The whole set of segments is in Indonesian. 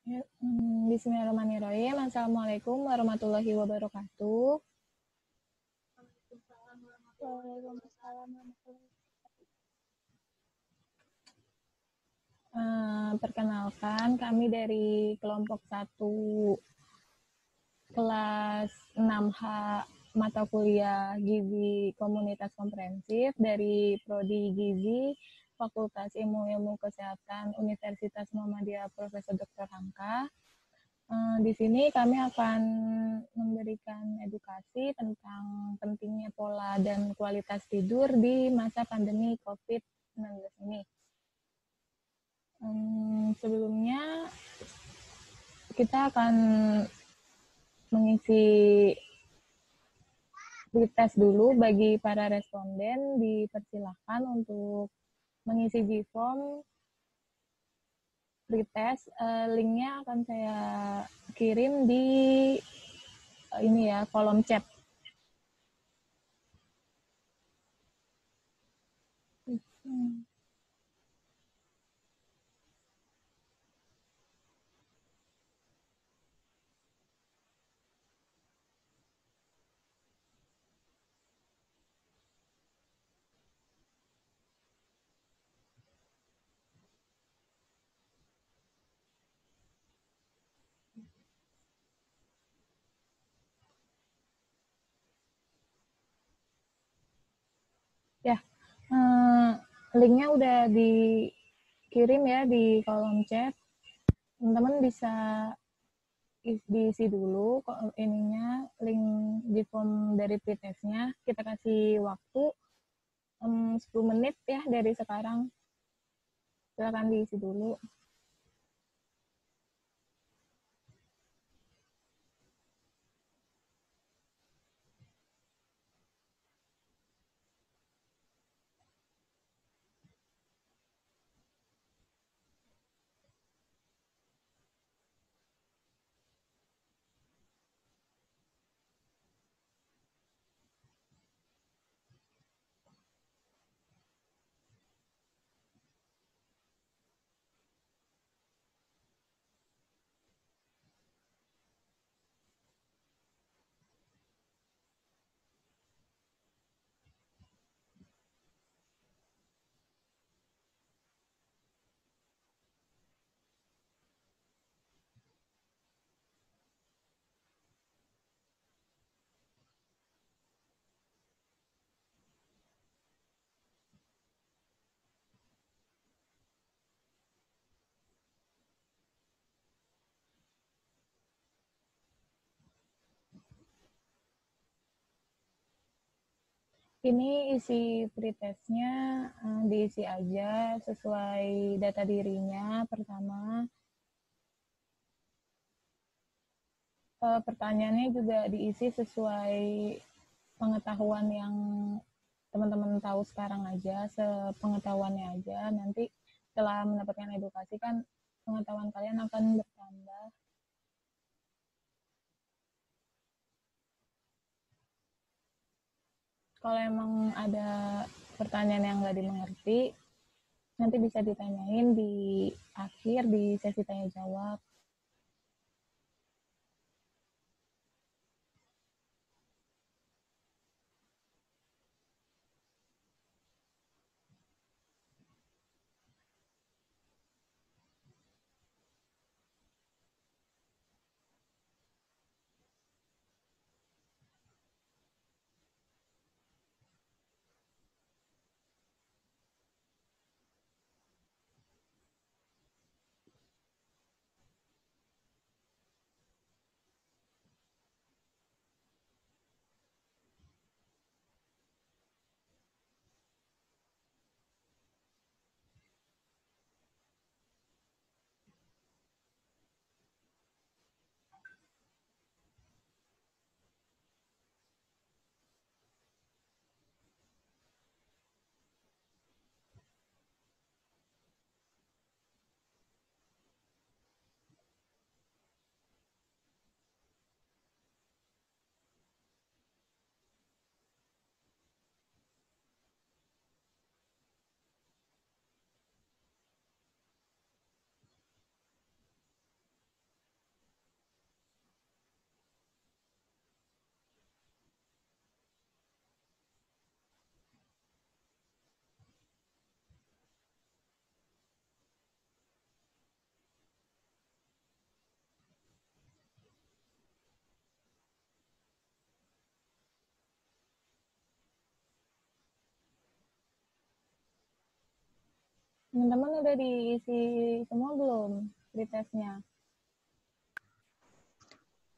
Ya, Bismillahirrahmanirrahim. Assalamualaikum warahmatullahi wabarakatuh. Waalaikumsalam warahmatullahi Perkenalkan, kami dari kelompok 1 kelas 6H mata kuliah Gizi Komunitas Komprehensif dari Prodi Gizi Fakultas Ilmu Kesehatan Universitas Muhammadiyah Profesor Dr. Hamka. Di sini kami akan memberikan edukasi tentang pentingnya pola dan kualitas tidur di masa pandemi COVID-19 ini. Sebelumnya kita akan mengisi pretest dulu bagi para responden. Dipersilahkan untuk mengisi G-form pretest. Linknya akan saya kirim di ini ya, kolom chat. Ya, linknya udah dikirim ya di kolom chat. Teman-teman bisa diisi dulu ininya, link di form dari pretestnya. Kita kasih waktu 10 menit ya dari sekarang. Silakan diisi dulu. Ini isi pretestnya, diisi aja sesuai data dirinya. Pertama, pertanyaannya juga diisi sesuai pengetahuan yang teman-teman tahu sekarang aja, sepengetahuannya aja. Nanti setelah mendapatkan edukasi kan pengetahuan kalian akan bertambah. Kalau emang ada pertanyaan yang nggak dimengerti, nanti bisa ditanyain di akhir di sesi tanya jawab. Teman-teman udah diisi semua belum pretestnya?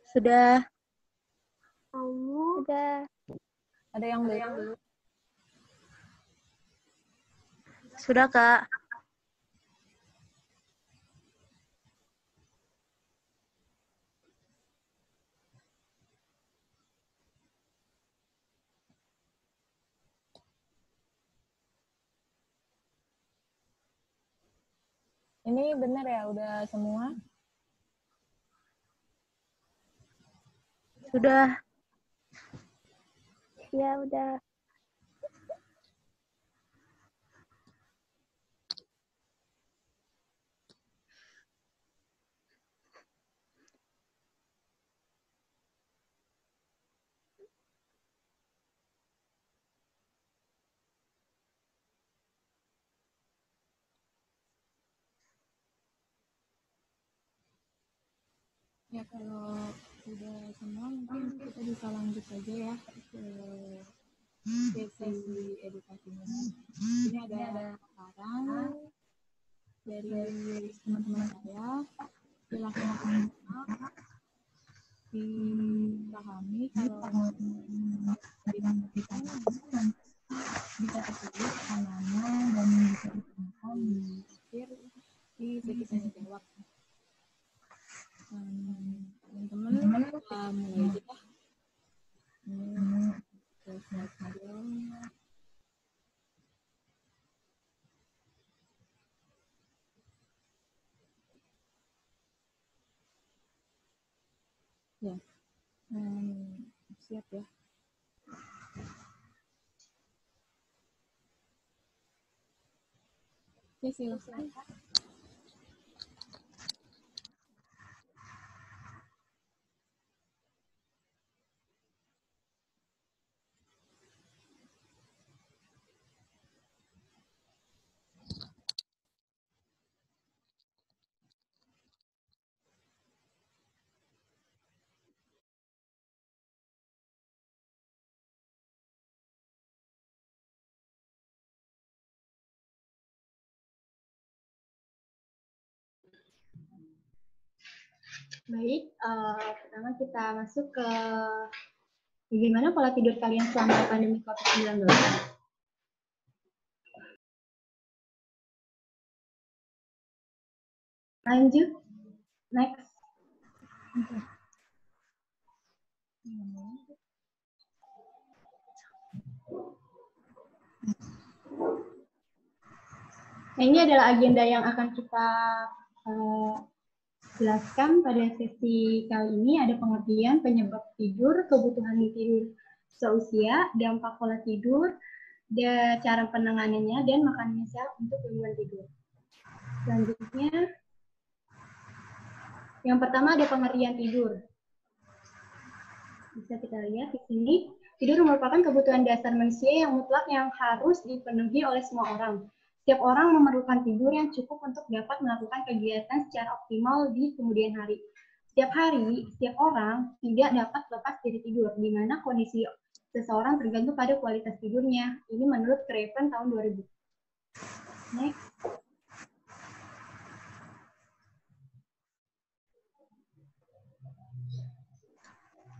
Sudah. Sudah. Ada yang belum? Sudah, Kak. Ini benar ya, udah semua? Sudah. Ya, udah. Ya, kalau udah semua mungkin kita bisa lanjut aja ya ke sesi edukasinya. Ini ada saran dari teman-teman saya. Silakan dipahami kalau disampaikan bisa tertulis namanya dan bisa ditemukan di akhir di sesi tanya jawab. Teman-teman kita mulai aja ya. Ya, siap ya. Ya, silakan. Baik, pertama kita masuk ke bagaimana pola tidur kalian selama pandemi COVID-19. Lanjut, next. Nah, ini adalah agenda yang akan kita jelaskan pada sesi kali ini. Ada pengertian penyebab tidur, kebutuhan tidur seusia, dampak pola tidur, dan cara penanganannya, dan makanan sehat untuk gangguan tidur. Selanjutnya, yang pertama ada pengertian tidur. Bisa kita lihat di sini, tidur merupakan kebutuhan dasar manusia yang mutlak yang harus dipenuhi oleh semua orang. Setiap orang memerlukan tidur yang cukup untuk dapat melakukan kegiatan secara optimal di kemudian hari. Setiap hari, setiap orang tidak dapat lepas dari tidur, di mana kondisi seseorang tergantung pada kualitas tidurnya. Ini menurut Craven tahun 2000. Next.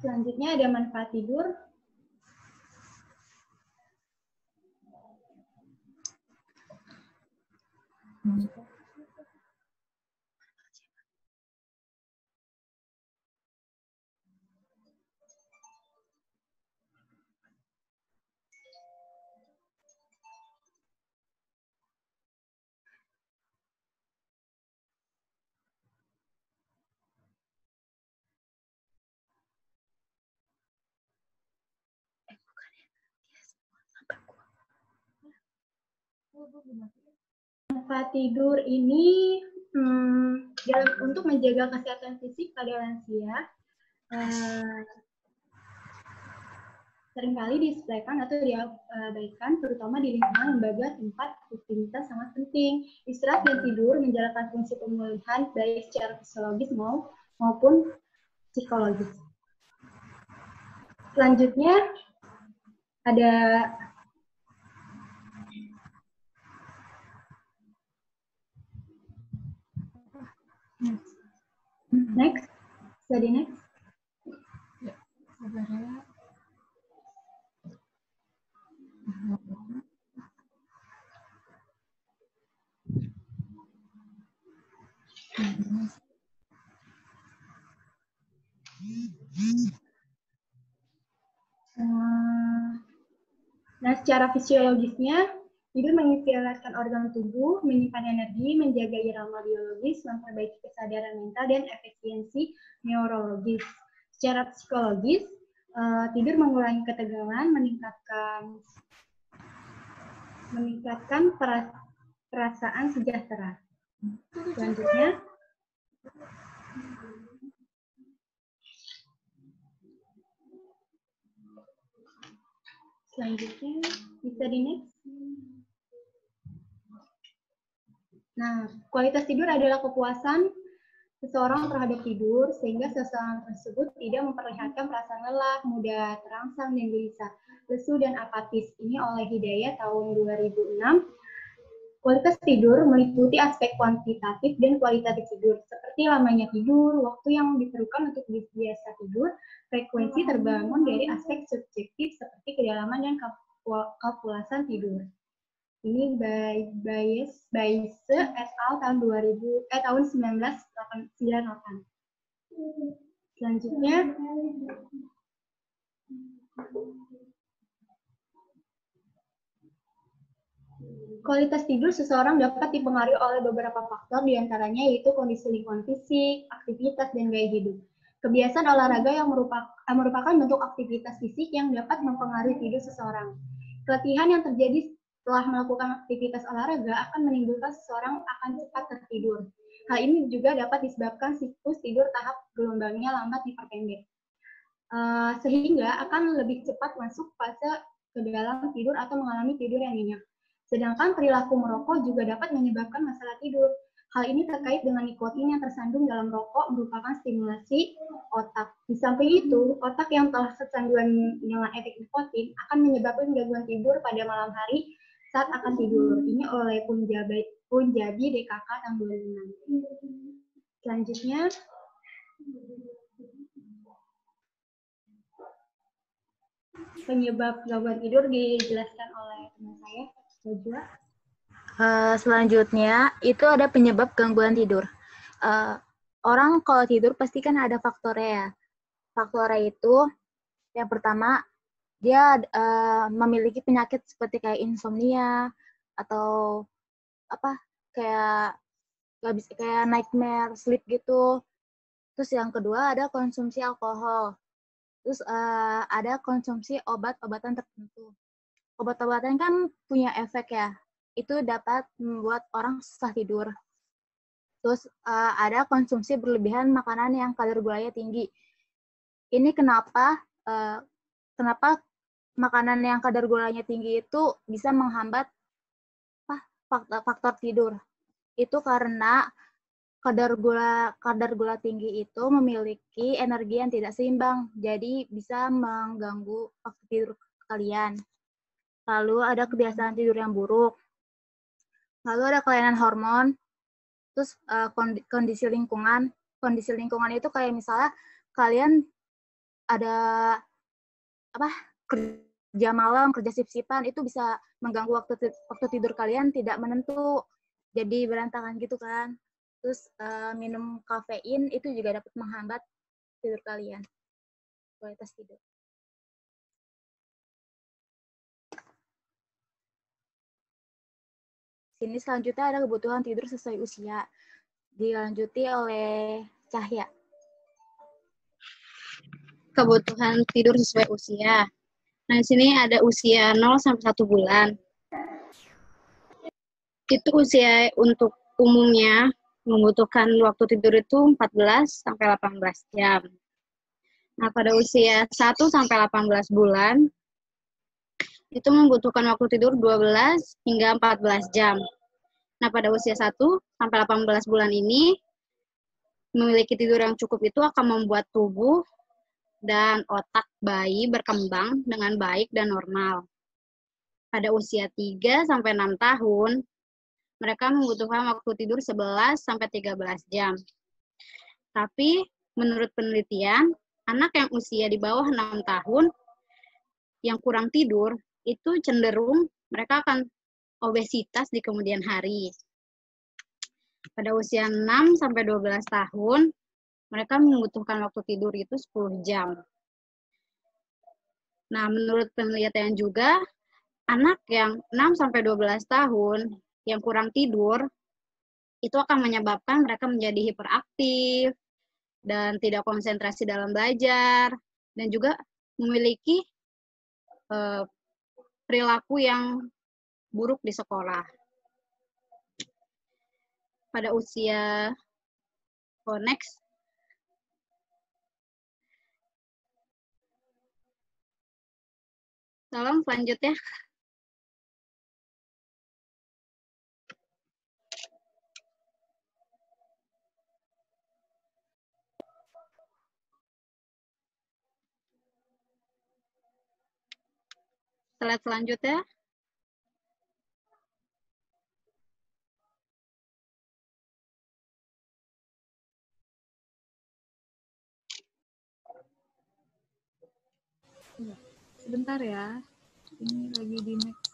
Selanjutnya ada manfaat tidur. Manfaat tidur ini untuk menjaga kesehatan fisik pada lansia seringkali disepelekan atau diabaikan, terutama di lingkungan lembaga tempat rutinitas sangat penting. Istirahat dan tidur menjalankan fungsi pemulihan baik secara fisiologis maupun psikologis. Selanjutnya ada Next. Study next. Ya, sabar ya. Nah, secara fisiologisnya, tidur mengistilahkan organ tubuh, menyimpan energi, menjaga irama biologis, memperbaiki kesadaran mental, dan efisiensi neurologis. Secara psikologis, tidur mengurangi ketegangan, meningkatkan perasaan sejahtera. Selanjutnya, bisa di next. Nah, kualitas tidur adalah kepuasan seseorang terhadap tidur, sehingga seseorang tersebut tidak memperlihatkan perasaan lelah, mudah terangsang, dan gelisah, lesu, dan apatis. Ini oleh Hidayat tahun 2006. Kualitas tidur meliputi aspek kuantitatif dan kualitatif tidur, seperti lamanya tidur, waktu yang diperlukan untuk biasa tidur, frekuensi terbangun dari aspek subjektif seperti kedalaman dan kalkulasi tidur. Ini Bayes et al. tahun 1998. Selanjutnya, kualitas tidur seseorang dapat dipengaruhi oleh beberapa faktor, diantaranya yaitu kondisi lingkungan fisik, aktivitas, dan gaya hidup. Kebiasaan olahraga yang merupakan bentuk aktivitas fisik yang dapat mempengaruhi tidur seseorang. Keletihan yang terjadi setelah melakukan aktivitas olahraga akan menimbulkan seseorang akan cepat tertidur. Hal ini juga dapat disebabkan siklus tidur tahap gelombangnya lambat diperpendek, sehingga akan lebih cepat masuk fase ke dalam tidur atau mengalami tidur yang nyenyak. Sedangkan perilaku merokok juga dapat menyebabkan masalah tidur. Hal ini terkait dengan nikotin yang tersandung dalam rokok merupakan stimulasi otak. Di samping itu, otak yang telah tercanduan dengan efek nikotin akan menyebabkan gangguan tidur pada malam hari saat akan tidur. Ini oleh Punjabi DKK tahun 2006. Selanjutnya, penyebab gangguan tidur dijelaskan oleh teman saya, Najwa. Selanjutnya, itu ada penyebab gangguan tidur. Orang kalau tidur pasti kan ada faktornya ya. Faktornya itu, yang pertama, dia memiliki penyakit seperti kayak insomnia, atau kayak nightmare, sleep gitu. Terus yang kedua ada konsumsi alkohol. Terus ada konsumsi obat-obatan tertentu. Obat-obatan kan punya efek ya. Itu dapat membuat orang susah tidur. Terus ada konsumsi berlebihan makanan yang kadar gulanya tinggi. Ini kenapa makanan yang kadar gulanya tinggi itu bisa menghambat faktor tidur. Itu karena kadar gula tinggi itu memiliki energi yang tidak seimbang, jadi bisa mengganggu waktu tidur kalian. Lalu ada kebiasaan tidur yang buruk. Lalu ada kelainan hormon. Terus kondisi lingkungan. Kondisi lingkungan itu kayak misalnya kalian ada kerja malam, kerja sip-sipan, itu bisa mengganggu waktu tidur kalian tidak menentu. Jadi berantakan gitu kan. Terus minum kafein itu juga dapat menghambat tidur kalian, kualitas tidur. Sini selanjutnya ada kebutuhan tidur sesuai usia. Dilanjuti oleh Cahya. Kebutuhan tidur sesuai usia. Nah, di sini ada usia 0 sampai 1 bulan. Itu usia untuk umumnya membutuhkan waktu tidur itu 14 sampai 18 jam. Nah, pada usia 1 sampai 18 bulan itu membutuhkan waktu tidur 12 hingga 14 jam. Nah, pada usia 1 sampai 18 bulan ini memiliki tidur yang cukup itu akan membuat tubuh dan otak bayi berkembang dengan baik dan normal. Pada usia 3 sampai 6 tahun, mereka membutuhkan waktu tidur 11 sampai 13 jam. Tapi menurut penelitian, anak yang usia di bawah 6 tahun yang kurang tidur itu cenderung mereka akan obesitas di kemudian hari. Pada usia 6 sampai 12 tahun, mereka membutuhkan waktu tidur itu 10 jam. Nah, menurut penelitian juga, anak yang 6 sampai 12 tahun yang kurang tidur itu akan menyebabkan mereka menjadi hiperaktif dan tidak konsentrasi dalam belajar dan juga memiliki perilaku yang buruk di sekolah. Pada usia next. Tolong selanjutnya. Slide selanjutnya. Sebentar ya, ini lagi di next.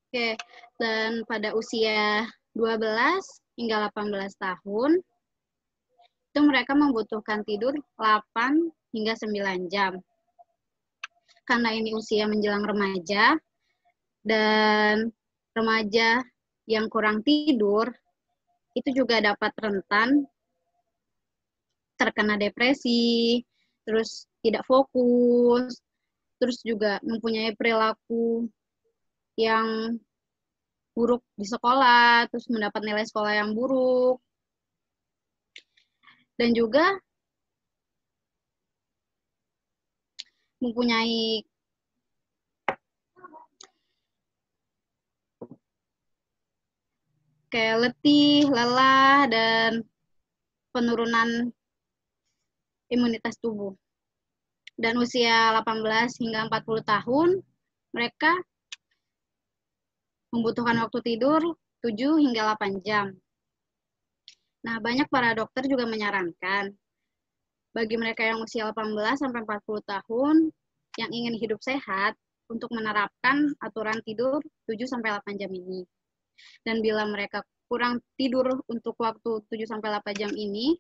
Oke, dan pada usia 12 hingga 18 tahun, itu mereka membutuhkan tidur 8 hingga 9 jam. Karena ini usia menjelang remaja, dan remaja yang kurang tidur, itu juga dapat rentan terkena depresi, terus tidak fokus, terus juga mempunyai perilaku yang buruk di sekolah, terus mendapat nilai sekolah yang buruk, dan juga mempunyai kayak letih, lelah, dan penurunan imunitas tubuh. Dan usia 18 hingga 40 tahun, mereka membutuhkan waktu tidur 7 hingga 8 jam. Nah, banyak para dokter juga menyarankan bagi mereka yang usia 18 sampai 40 tahun yang ingin hidup sehat untuk menerapkan aturan tidur 7 sampai 8 jam ini. Dan bila mereka kurang tidur untuk waktu 7 sampai 8 jam ini,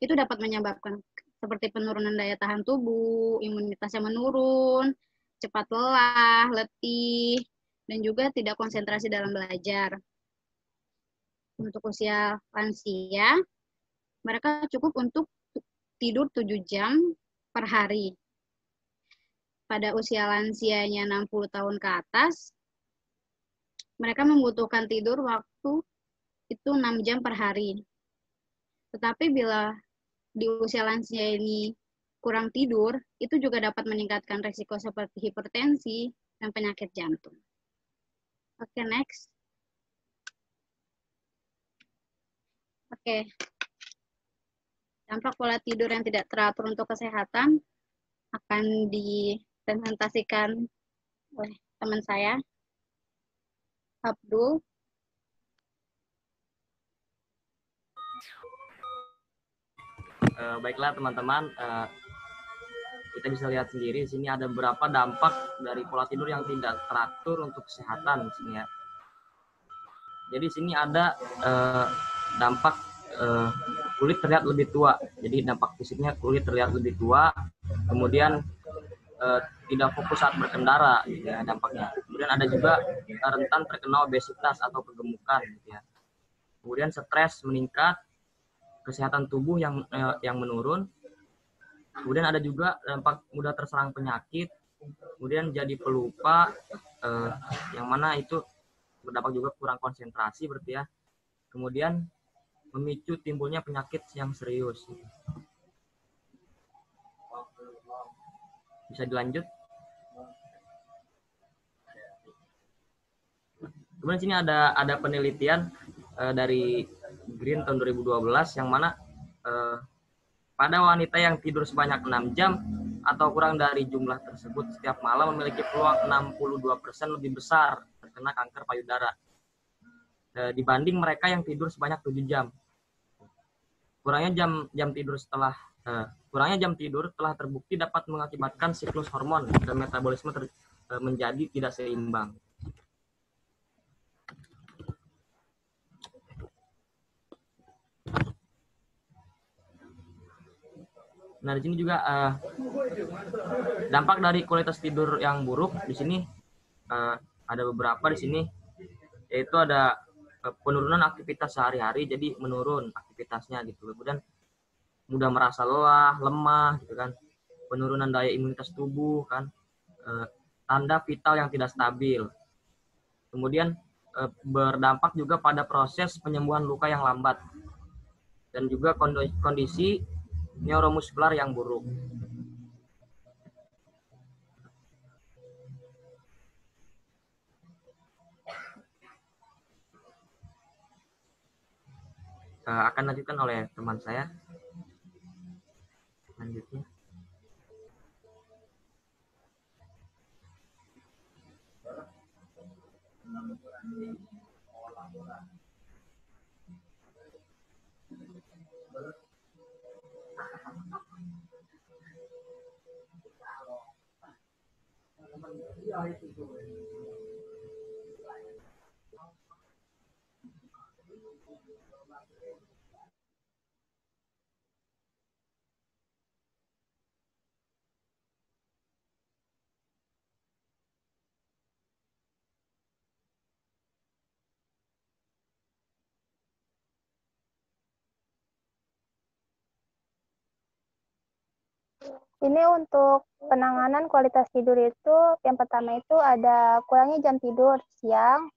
itu dapat menyebabkan seperti penurunan daya tahan tubuh, imunitasnya menurun, cepat lelah, letih, dan juga tidak konsentrasi dalam belajar. Untuk usia lansia, mereka cukup untuk tidur 7 jam per hari. Pada usia lansianya 60 tahun ke atas, mereka membutuhkan tidur waktu itu 6 jam per hari. Tetapi bila di usia lansia ini kurang tidur, itu juga dapat meningkatkan risiko seperti hipertensi dan penyakit jantung. Oke, next. Oke. Dampak pola tidur yang tidak teratur untuk kesehatan akan dipresentasikan oleh teman saya, Abdul. Baiklah teman-teman, kita bisa lihat sendiri di sini ada beberapa dampak dari pola tidur yang tidak teratur untuk kesehatan di sini ya. Jadi di sini ada dampak kulit terlihat lebih tua. Jadi dampak fisiknya kulit terlihat lebih tua, kemudian tidak fokus saat berkendara gitu ya dampaknya. Kemudian ada juga rentan terkena obesitas atau kegemukan gitu ya. Kemudian stres meningkat, kesehatan tubuh yang menurun. Kemudian ada juga dampak mudah terserang penyakit, kemudian jadi pelupa, yang mana itu berdampak juga kurang konsentrasi berarti ya. Kemudian memicu timbulnya penyakit yang serius. Bisa dilanjut. Kemudian sini ada penelitian dari Green tahun 2012 yang mana pada wanita yang tidur sebanyak 6 jam atau kurang dari jumlah tersebut setiap malam memiliki peluang 62% lebih besar terkena kanker payudara dibanding mereka yang tidur sebanyak 7 jam. Kurangnya jam tidur telah terbukti dapat mengakibatkan siklus hormon dan metabolisme menjadi tidak seimbang. Nah, di sini juga dampak dari kualitas tidur yang buruk di sini ada beberapa di sini, yaitu ada penurunan aktivitas sehari-hari, jadi menurun aktivitasnya gitu. Kemudian mudah merasa lelah, lemah gitu kan. Penurunan daya imunitas tubuh kan. Tanda vital yang tidak stabil. Kemudian berdampak juga pada proses penyembuhan luka yang lambat. Dan juga kondisi neuromuskular yang buruk. Akan dilanjutkan oleh teman saya. Selanjutnya. Ini untuk penanganan kualitas tidur itu, yang pertama itu ada kurangnya jam tidur siang,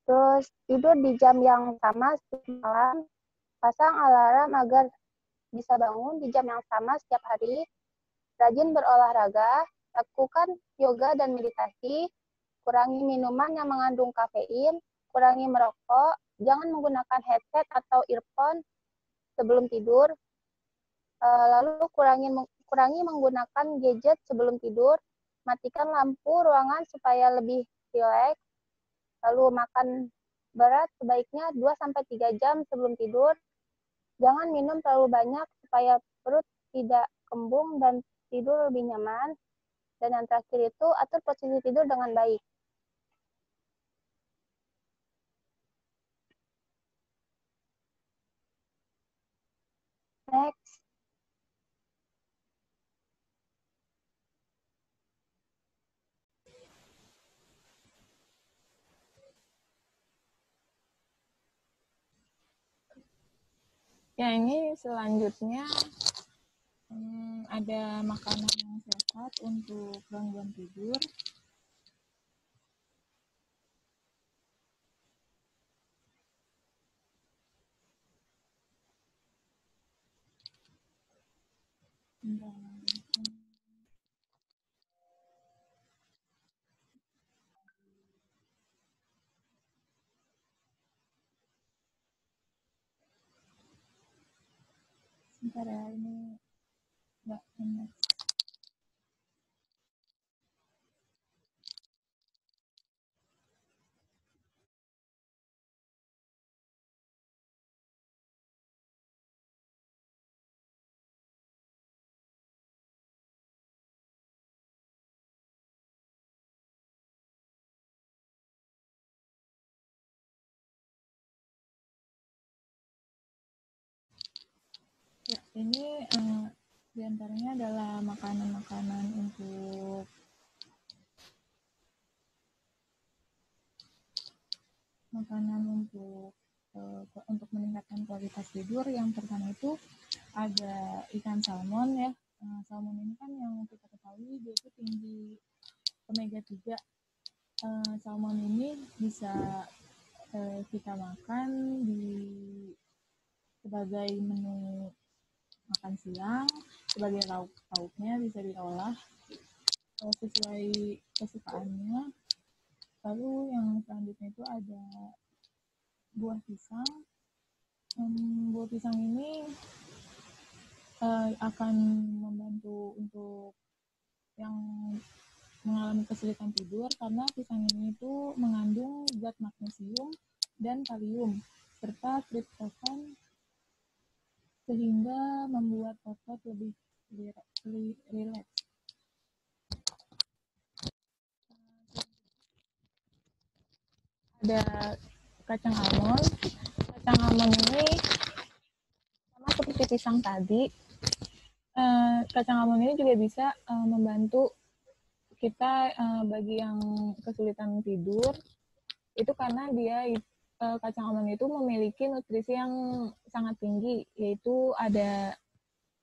terus tidur di jam yang sama setiap malam, pasang alarm agar bisa bangun di jam yang sama setiap hari, rajin berolahraga, lakukan yoga dan meditasi, kurangi minuman yang mengandung kafein, kurangi merokok, jangan menggunakan headset atau earphone sebelum tidur, lalu kurangi menggunakan gadget sebelum tidur, matikan lampu ruangan supaya lebih rileks, lalu makan berat sebaiknya 2-3 jam sebelum tidur, jangan minum terlalu banyak supaya perut tidak kembung dan tidur lebih nyaman, dan yang terakhir itu atur posisi tidur dengan baik. Next. Ya, ini selanjutnya ada makanan yang sehat untuk gangguan tidur. Sebentar ya, ini nggak benar. Ya, ini diantaranya adalah makanan-makanan untuk meningkatkan kualitas tidur. Yang pertama itu ada ikan salmon ya. Salmon ini kan yang kita ketahui dia itu tinggi omega 3. salmon ini bisa kita makan sebagai menu makan siang, sebagai lauknya bisa diolah sesuai kesukaannya. Lalu yang selanjutnya itu ada buah pisang. Buah pisang ini akan membantu untuk yang mengalami kesulitan tidur karena pisang ini itu mengandung zat magnesium dan kalium serta triptofan sehingga membuat otot lebih rileks. Ada kacang almond. Kacang almond ini sama seperti pisang tadi. Kacang almond ini juga bisa membantu kita bagi yang kesulitan tidur itu karena dia kacang almond itu memiliki nutrisi yang sangat tinggi, yaitu ada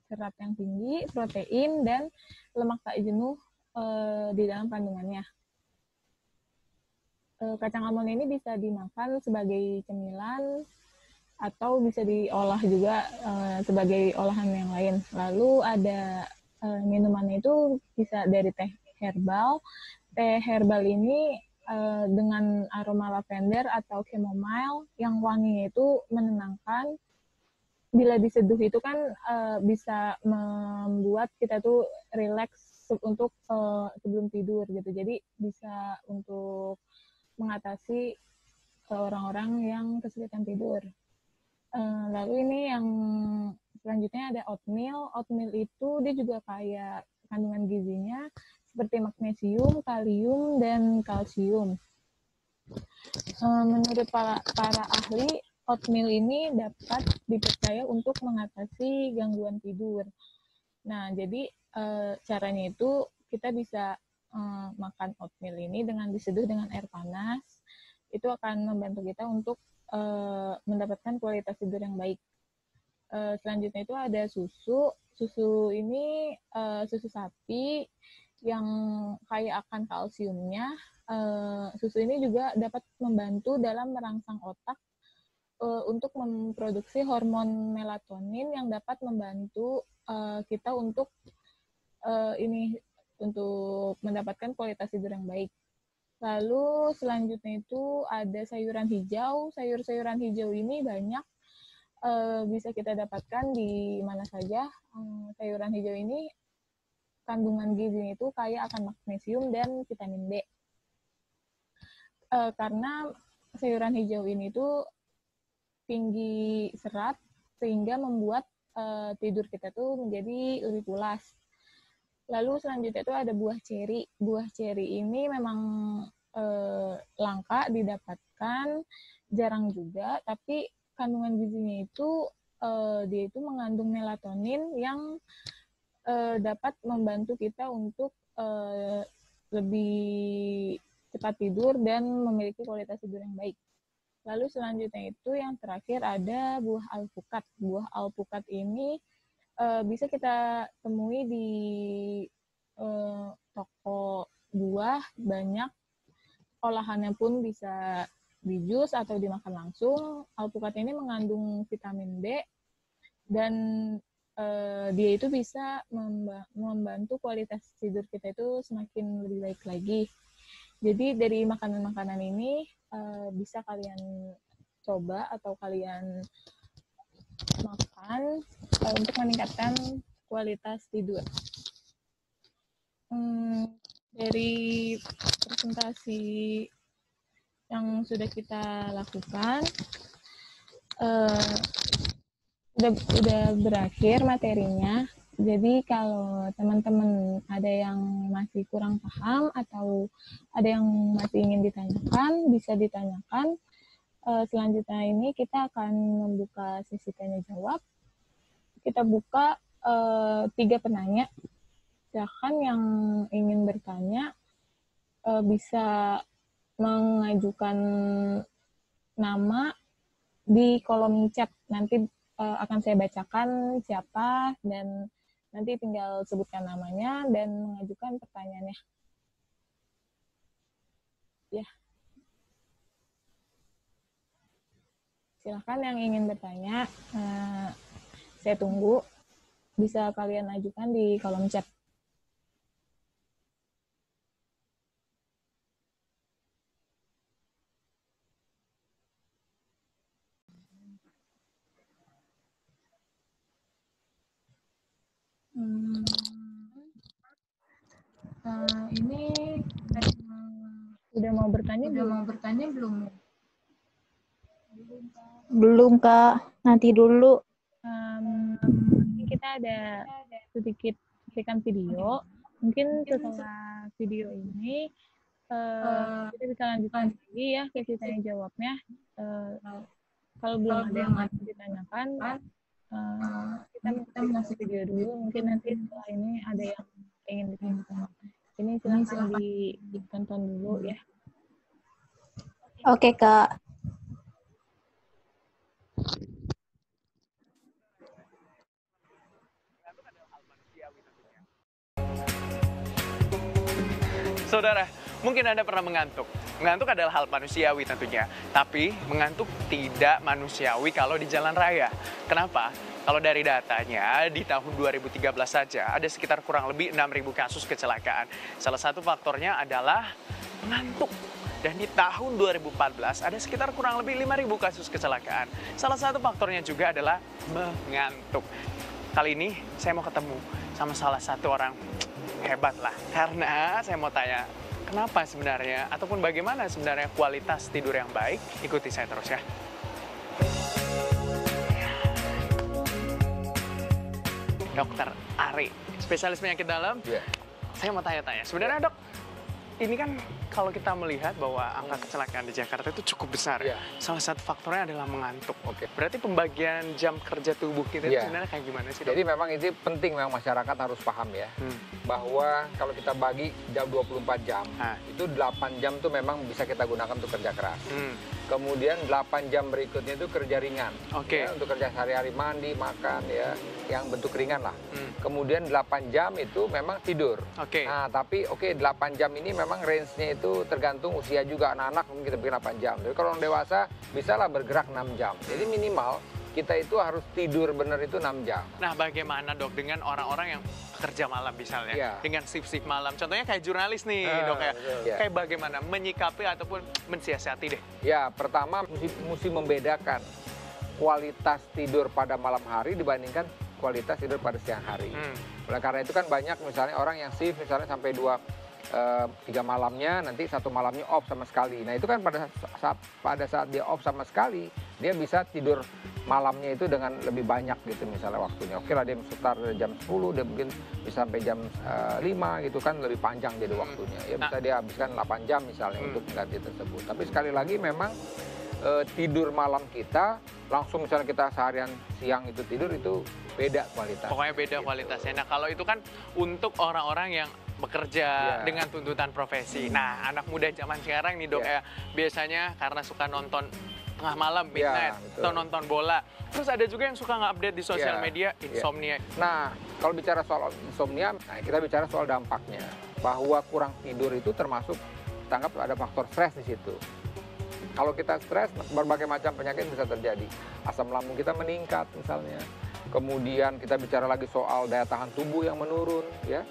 serat yang tinggi, protein, dan lemak tak jenuh di dalam kandungannya. Kacang almond ini bisa dimakan sebagai cemilan atau bisa diolah juga sebagai olahan yang lain. Lalu ada minumannya itu bisa dari teh herbal. Teh herbal ini dengan aroma lavender atau chamomile yang wanginya itu menenangkan. Bila diseduh itu kan bisa membuat kita tuh rileks untuk sebelum tidur gitu. Jadi bisa untuk mengatasi orang-orang yang kesulitan tidur. Lalu ini yang selanjutnya ada oatmeal. Oatmeal itu dia juga kaya kandungan gizinya seperti magnesium, kalium, dan kalsium. Menurut para ahli, oatmeal ini dapat dipercaya untuk mengatasi gangguan tidur. Nah, jadi caranya itu kita bisa makan oatmeal ini dengan diseduh dengan air panas. Itu akan membantu kita untuk mendapatkan kualitas tidur yang baik. Selanjutnya itu ada susu. Susu ini susu sapi yang kaya akan kalsiumnya. Susu ini juga dapat membantu dalam merangsang otak untuk memproduksi hormon melatonin yang dapat membantu kita untuk untuk mendapatkan kualitas tidur yang baik. Lalu selanjutnya itu ada sayuran hijau. Sayur-sayuran hijau ini banyak bisa kita dapatkan di mana saja. Sayuran hijau ini kandungan gizinya itu kaya akan magnesium dan vitamin B. Karena sayuran hijau ini tuh tinggi serat sehingga membuat tidur kita tuh menjadi lebih pulas. Lalu selanjutnya itu ada buah ceri. Buah ceri ini memang langka didapatkan, jarang juga, tapi kandungan gizinya itu dia itu mengandung melatonin yang dapat membantu kita untuk lebih cepat tidur dan memiliki kualitas tidur yang baik. Lalu selanjutnya itu yang terakhir ada buah alpukat. Buah alpukat ini bisa kita temui di toko buah, banyak olahannya pun bisa di jus atau dimakan langsung. Alpukat ini mengandung vitamin B dan dia itu bisa membantu kualitas tidur kita itu semakin lebih baik lagi. Jadi dari makanan-makanan ini bisa kalian coba atau kalian makan untuk meningkatkan kualitas tidur. Dari presentasi yang sudah kita lakukan, udah berakhir materinya. Jadi kalau teman-teman ada yang masih kurang paham atau ada yang masih ingin ditanyakan, bisa ditanyakan. Selanjutnya ini kita akan membuka sesi tanya jawab. Kita buka 3 penanya. Silakan yang ingin bertanya bisa mengajukan nama di kolom chat. Nanti akan saya bacakan siapa dan nanti tinggal sebutkan namanya dan mengajukan pertanyaannya. ya. Silakan yang ingin bertanya, saya tunggu. Bisa kalian ajukan di kolom chat. Ini udah mau bertanya belum? Belum, Kak. Nanti dulu. Kita ada sedikit cuplikan video. Mungkin setelah video ini kita bisa lanjutkan lagi ya sesi tanya jawabnya. Kalau belum ada yang masih ditanyakan, kita masuk video dulu. Mungkin nanti setelah ini ada yang ingin ditanyakan. Ini silahkan ditonton dulu ya. Oke, Kak. Saudara, mungkin Anda pernah mengantuk. Mengantuk adalah hal manusiawi tentunya. Tapi mengantuk tidak manusiawi kalau di jalan raya. Kenapa? Kalau dari datanya, di tahun 2013 saja ada sekitar kurang lebih 6.000 kasus kecelakaan. Salah satu faktornya adalah mengantuk. Dan di tahun 2014 ada sekitar kurang lebih 5.000 kasus kecelakaan. Salah satu faktornya juga adalah mengantuk. Kali ini saya mau ketemu sama salah satu orang hebat lah. Karena saya mau tanya, kenapa sebenarnya, ataupun bagaimana sebenarnya kualitas tidur yang baik? Ikuti saya terus ya. Dokter Ari, spesialis penyakit dalam. Yeah. Saya mau tanya-tanya, sebenarnya dok, ini kan kalau kita melihat bahwa angka kecelakaan di Jakarta itu cukup besar. Yeah. Salah satu faktornya adalah mengantuk. Oke. Berarti pembagian jam kerja tubuh kita itu sebenarnya kayak gimana sih dok? Jadi memang ini penting, memang masyarakat harus paham ya. Bahwa kalau kita bagi jam 24 jam, itu 8 jam tuh memang bisa kita gunakan untuk kerja keras. Kemudian 8 jam berikutnya itu kerja ringan. Oke. Ya, untuk kerja sehari-hari, mandi, makan ya, yang bentuk ringan lah. Kemudian 8 jam itu memang tidur. Oke. Nah, tapi 8 jam ini memang range-nya itu tergantung usia juga. Anak-anak mungkin kita bikin 8 jam. Jadi kalau orang dewasa bisalah bergerak 6 jam. Jadi minimal kita itu harus tidur benar itu 6 jam. Nah, bagaimana dok dengan orang-orang yang kerja malam misalnya, Iya. dengan shift malam, contohnya kayak jurnalis nih dok ya, betul. kayak bagaimana menyikapi ataupun mensiasati deh? Ya, pertama mesti membedakan kualitas tidur pada malam hari dibandingkan kualitas tidur pada siang hari. Oleh karena itu kan banyak misalnya orang yang shift misalnya sampai 3 malamnya, nanti 1 malamnya off sama sekali. Nah itu kan pada saat dia off sama sekali, dia bisa tidur malamnya itu dengan lebih banyak gitu misalnya waktunya. Oke lah dia start jam 10, dia mungkin bisa sampai jam 5 gitu kan, lebih panjang jadi waktunya. Ya bisa dia habiskan 8 jam misalnya untuk mengganti tersebut. Tapi sekali lagi memang tidur malam kita, langsung misalnya kita seharian siang itu tidur itu beda kualitas. Pokoknya beda kualitasnya. Nah kalau itu kan untuk orang-orang yang bekerja dengan tuntutan profesi. Nah anak muda zaman sekarang nih dok ya, biasanya karena suka nonton tengah malam, midnight, atau nonton bola. Terus ada juga yang suka nge-update di sosial media, insomnia. Nah, kalau bicara soal insomnia, nah kita bicara soal dampaknya. Bahwa kurang tidur itu termasuk, tanggap ada faktor stres di situ. Kalau kita stres, berbagai macam penyakit bisa terjadi. Asam lambung kita meningkat misalnya. Kemudian kita bicara lagi soal daya tahan tubuh yang menurun, ya.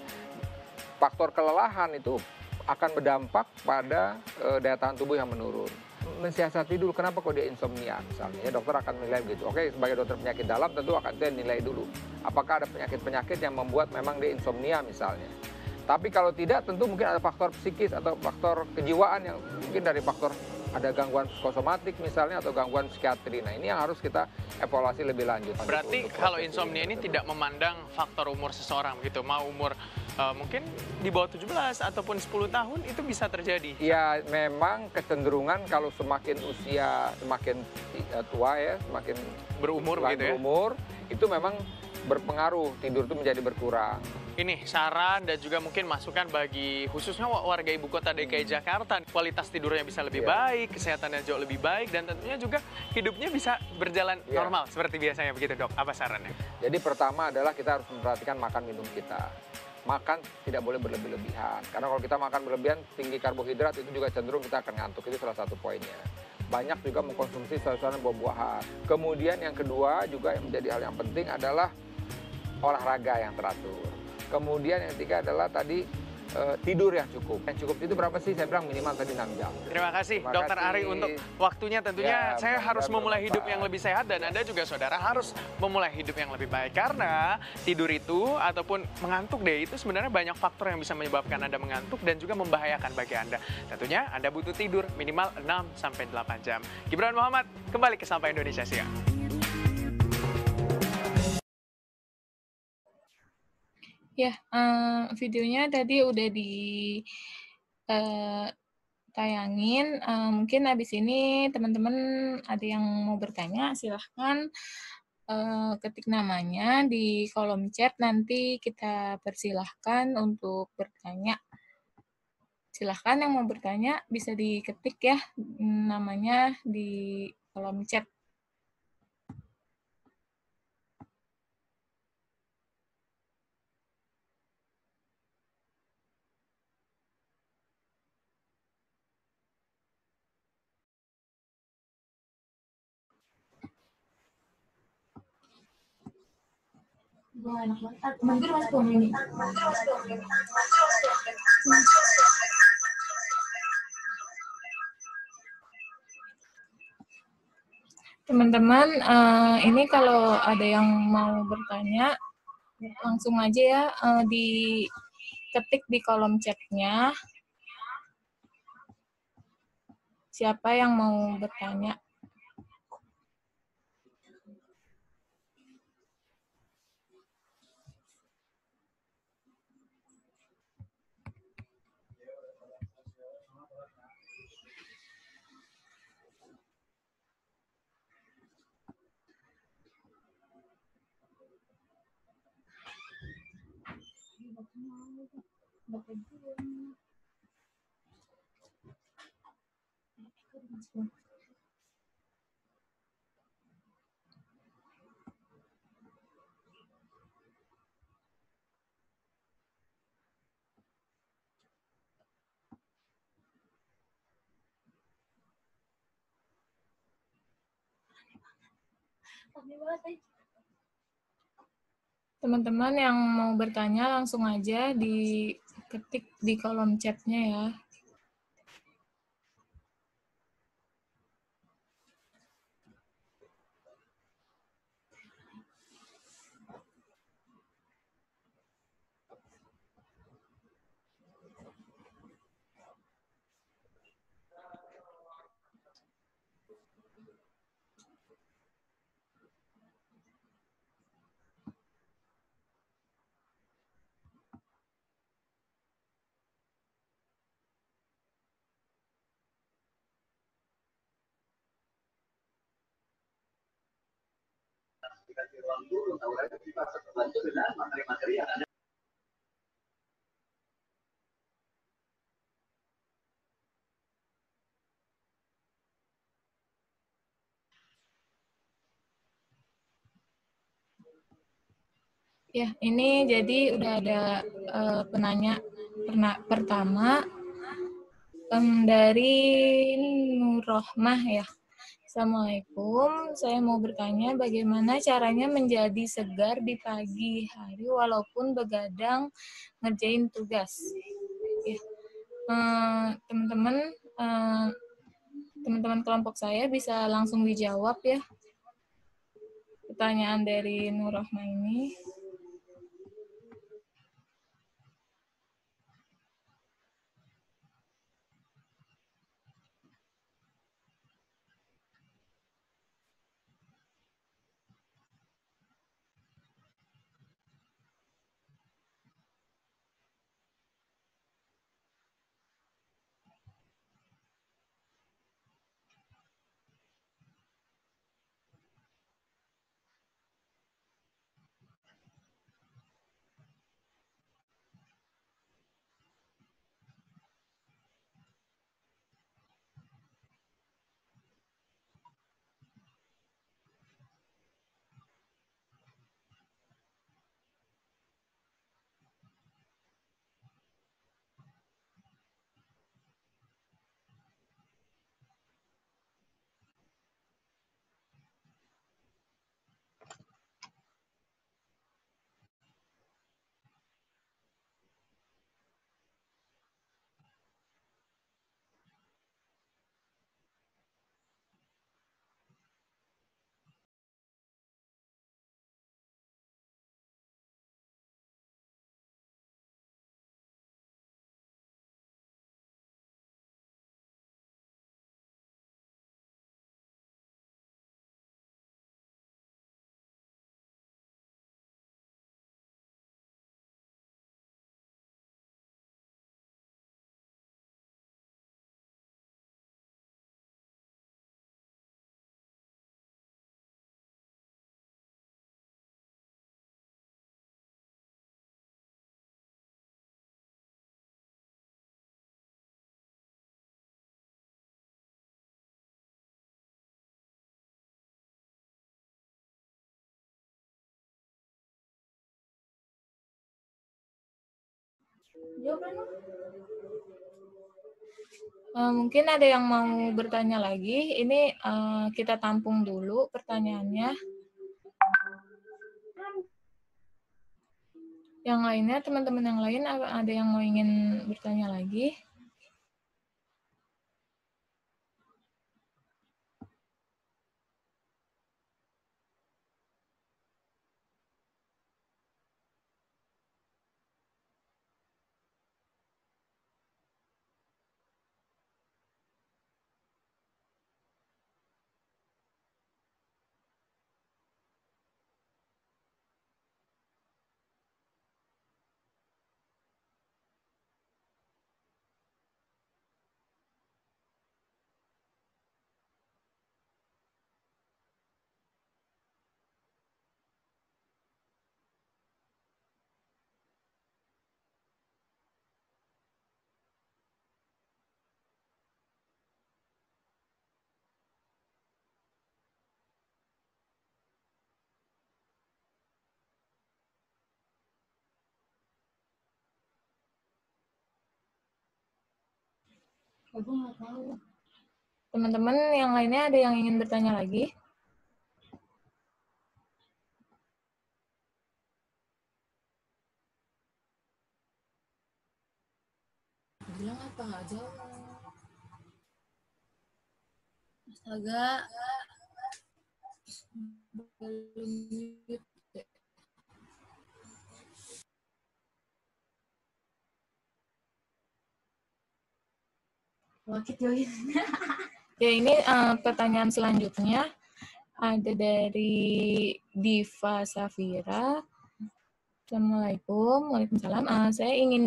Faktor kelelahan itu akan berdampak pada daya tahan tubuh yang menurun. Mensiasati dulu, kenapa kok dia insomnia misalnya, ya dokter akan menilai begitu. Oke, sebagai dokter penyakit dalam tentu akan dia nilai dulu apakah ada penyakit-penyakit yang membuat memang dia insomnia misalnya. Tapi kalau tidak, tentu mungkin ada faktor psikis atau faktor kejiwaan yang mungkin dari faktor ada gangguan psikosomatik misalnya atau gangguan psikiatri. Nah ini yang harus kita evaluasi lebih lanjut. Berarti kalau insomnia ini tidak memandang faktor umur seseorang gitu, mau umur mungkin di bawah 17 ataupun 10 tahun itu bisa terjadi? Ya memang kecenderungan kalau semakin usia semakin tua ya, semakin berumur begitu ya? Berumur, itu memang berpengaruh, tidur itu menjadi berkurang. Ini saran dan juga mungkin masukan bagi khususnya warga ibu kota DKI Jakarta. Kualitas tidurnya bisa lebih baik, kesehatannya jauh lebih baik, dan tentunya juga hidupnya bisa berjalan normal seperti biasanya begitu dok. Apa sarannya? Jadi pertama adalah kita harus memperhatikan makan minum kita. makan tidak boleh berlebih-lebihan. Karena kalau kita makan berlebihan, tinggi karbohidrat itu juga cenderung kita akan ngantuk. Itu salah satu poinnya. Banyak juga mengkonsumsi sayur-sayuran buah-buahan. Kemudian yang kedua juga yang menjadi hal yang penting adalah olahraga yang teratur. Kemudian yang ketiga adalah tadi tidur yang cukup. Yang cukup itu berapa sih? Saya bilang minimal tadi 6 jam. Terima kasih Dokter Ari untuk waktunya. Tentunya saya harus memulai hidup yang lebih sehat dan Anda juga saudara harus memulai hidup yang lebih baik. Karena tidur itu ataupun mengantuk deh itu sebenarnya banyak faktor yang bisa menyebabkan Anda mengantuk dan juga membahayakan bagi Anda. Tentunya Anda butuh tidur minimal 6-8 jam. Gibran Muhammad kembali ke Sapa Indonesia Siang. Ya, videonya tadi udah tayangin. Mungkin habis ini teman-teman ada yang mau bertanya, silahkan ketik namanya di kolom chat. Nanti kita persilahkan untuk bertanya. Silahkan yang mau bertanya bisa diketik ya namanya di kolom chat. Enak banget. Mungkin Mas ini. Teman-teman, ini kalau ada yang mau bertanya, langsung aja ya diketik di kolom chatnya. Siapa yang mau bertanya? Teman-teman yang mau bertanya langsung aja diketik di kolom chatnya ya. Ya, ini jadi udah ada penanya pertama dari Nurrohmah ya. Assalamualaikum, saya mau bertanya bagaimana caranya menjadi segar di pagi hari walaupun begadang ngerjain tugas. Ya. Teman-teman kelompok saya bisa langsung dijawab ya pertanyaan dari Nurrohmah ini. Mungkin ada yang mau bertanya lagi. Ini kita tampung dulu pertanyaannya. Yang lainnya, teman-teman yang lain ada yang mau ingin bertanya lagi? Teman-teman yang lainnya ada yang ingin bertanya lagi? Bilang apa nggak jawab? Astaga. Belum mute. Ya, ini pertanyaan selanjutnya ada dari Diva Safira. Assalamualaikum, Waalaikumsalam. Saya ingin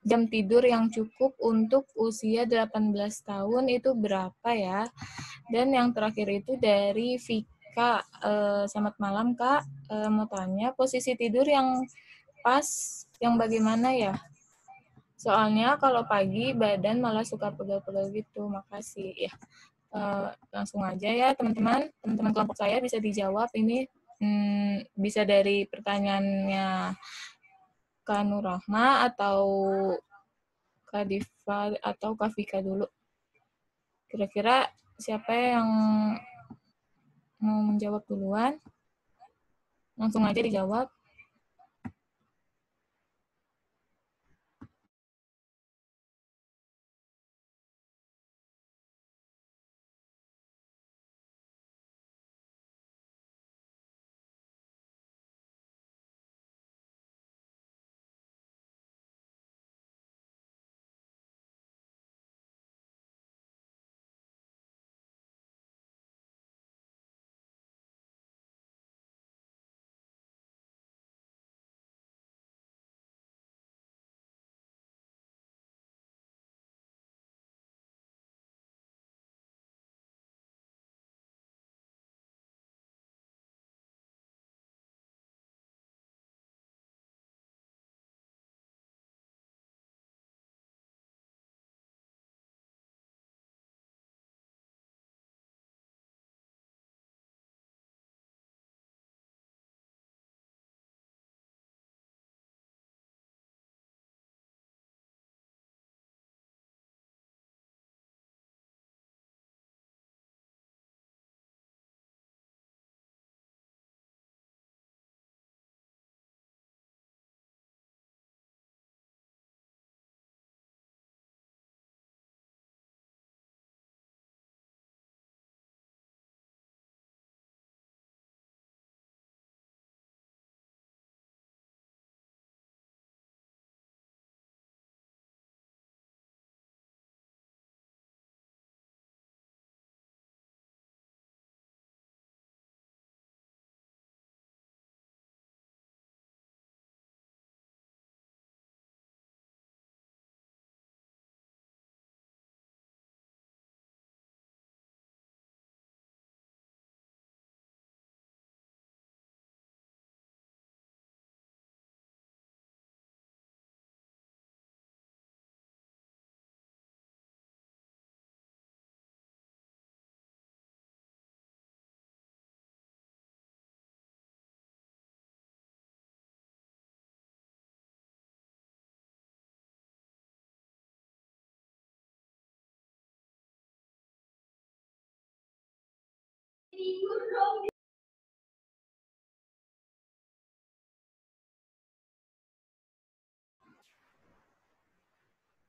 jam tidur yang cukup untuk usia 18 tahun itu berapa ya? Dan yang terakhir itu dari Vika. Selamat malam, Kak. Mau tanya, posisi tidur yang pas, yang bagaimana ya? Soalnya kalau pagi badan malah suka pegal-pegal gitu. Makasih. Ya, langsung aja ya teman-teman. Teman-teman kelompok saya bisa dijawab ini. Bisa dari pertanyaannya Kak Nurrahma atau Kak Diva atau Kak Vika dulu. Kira-kira siapa yang mau menjawab duluan? Langsung aja dijawab.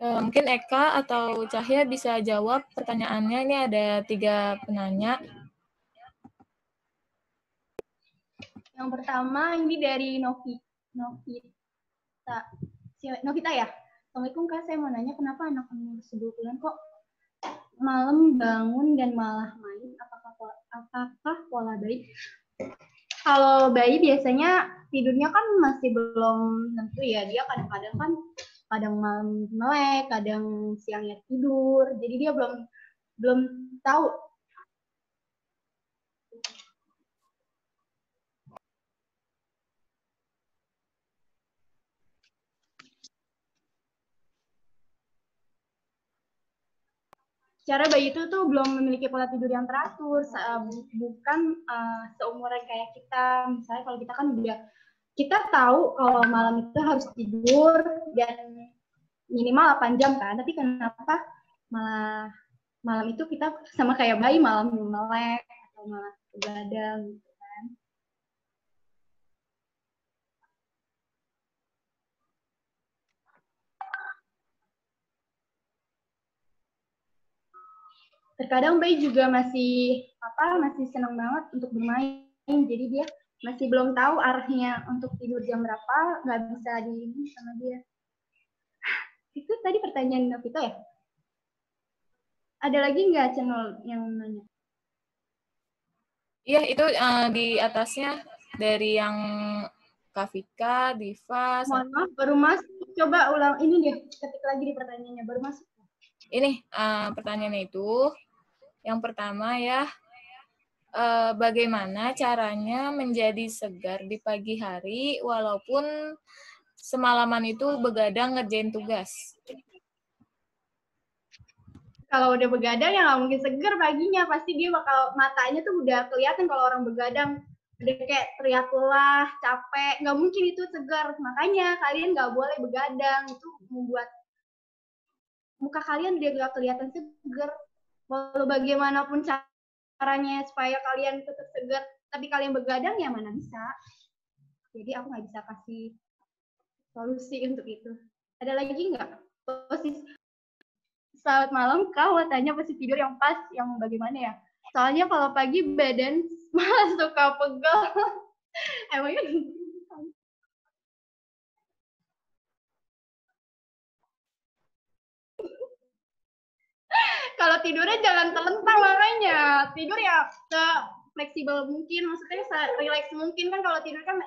Mungkin Eka atau Cahya bisa jawab pertanyaannya. Ini ada 3 penanya. Yang pertama ini dari Novita ya. Assalamualaikum Kak, saya mau nanya kenapa anak umur 10 bulan kok malam bangun dan malah main? Apakah pola bayi? Kalau bayi biasanya tidurnya kan masih belum tentu ya. Dia kadang-kadang kan kadang malam melek, kadang siangnya tidur. Jadi dia belum tahu. Secara bayi itu tuh belum memiliki pola tidur yang teratur, bukan seumuran kayak kita. Misalnya kalau kita kan udah, kita tahu kalau malam itu harus tidur dan minimal 8 jam kan, tapi kenapa malah malam itu kita sama kayak bayi, malam melek atau malah begadang gitu kan. Terkadang bayi juga masih senang banget untuk bermain, jadi dia masih belum tahu arahnya untuk tidur jam berapa, nggak bisa di sama dia. Itu tadi pertanyaan Novita ya? Ada lagi nggak channel yang nanya? Iya, itu di atasnya dari yang Kavika, Diva. Mohon maaf, baru masuk. Coba ulang ini deh, ketik lagi di pertanyaannya, baru masuk. Ini pertanyaannya itu, yang pertama ya, bagaimana caranya menjadi segar di pagi hari walaupun semalaman itu begadang ngerjain tugas? Kalau udah begadang ya nggak mungkin seger paginya, pasti dia bakal, matanya tuh udah kelihatan kalau orang begadang, udah kayak teriak lelah, capek, nggak mungkin itu segar. Makanya kalian nggak boleh begadang, itu membuat muka kalian udah nggak kelihatan seger. Walau bagaimanapun caranya supaya kalian tetap segar, tapi kalian begadang ya mana bisa. Jadi aku nggak bisa kasih solusi untuk itu. Ada lagi nggak? Posisi selamat malam, kau tanya posisi tidur yang pas, yang bagaimana ya? Soalnya kalau pagi badan malah suka pegel. Emangnya kalau tidurnya jangan telentang, makanya tidur ya fleksibel mungkin, maksudnya relax mungkin. Kan kalau tidur kan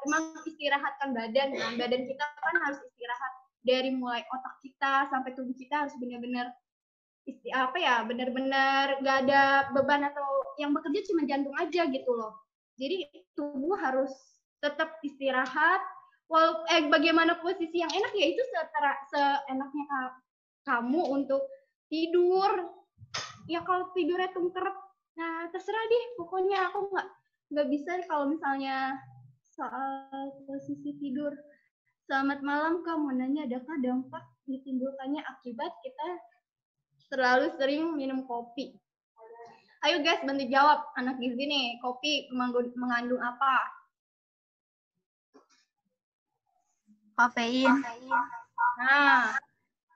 emang istirahatkan badan kan, badan kita kan harus istirahat dari mulai otak kita sampai tubuh kita harus benar-benar benar-benar nggak ada beban atau yang bekerja cuma jantung aja gitu loh. Jadi tubuh harus tetap istirahat. Bagaimana posisi yang enak ya itu seenaknya kamu untuk tidur. Ya kalau tidurnya tungker, nah terserah deh. Pokoknya aku nggak bisa kalau misalnya soal posisi tidur. Selamat malam, kamu nanya adakah dampak ditimbulkannya akibat kita terlalu sering minum kopi? Ayo guys, bantu jawab. Anak gizi nih, kopi mengandung apa? Kafein. Nah,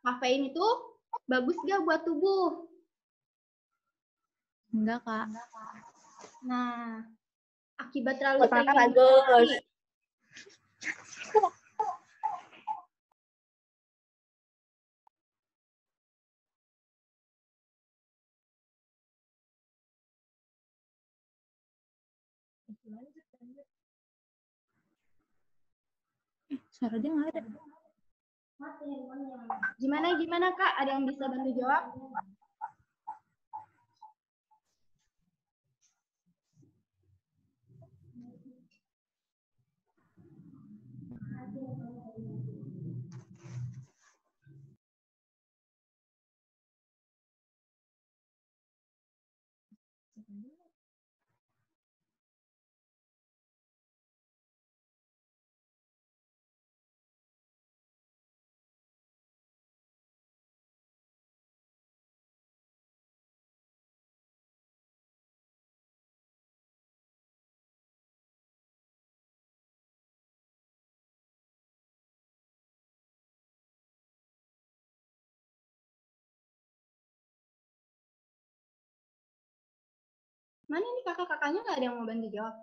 kafein itu bagus gak buat tubuh? Enggak, Kak. Nah, akibat terlalu sering minum bagus. kopi. Suara dia nggak ada. Gimana Kak? Ada yang bisa bantu jawab? Mana nih kakak-kakaknya nggak ada yang mau bantu jawab?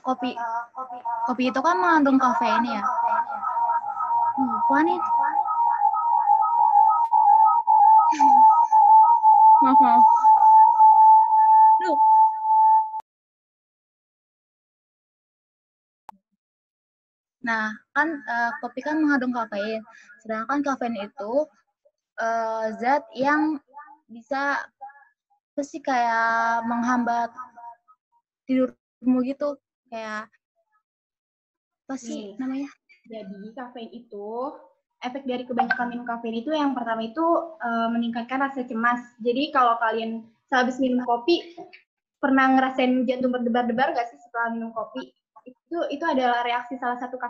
Kopi itu kan mengandung kafein ya. Apaan nih? Maaf. Duh. Nah, kan kopi kan mengandung kafein. Sedangkan kafein itu zat yang bisa pasti kayak menghambat tidurmu gitu. Kayak apa sih namanya? Jadi kafein itu, efek dari kebanyakan minum kafein itu yang pertama itu meningkatkan rasa cemas. Jadi kalau kalian sehabis minum kopi, pernah ngerasain jantung berdebar-debar nggak sih setelah minum kopi? Itu adalah reaksi salah satu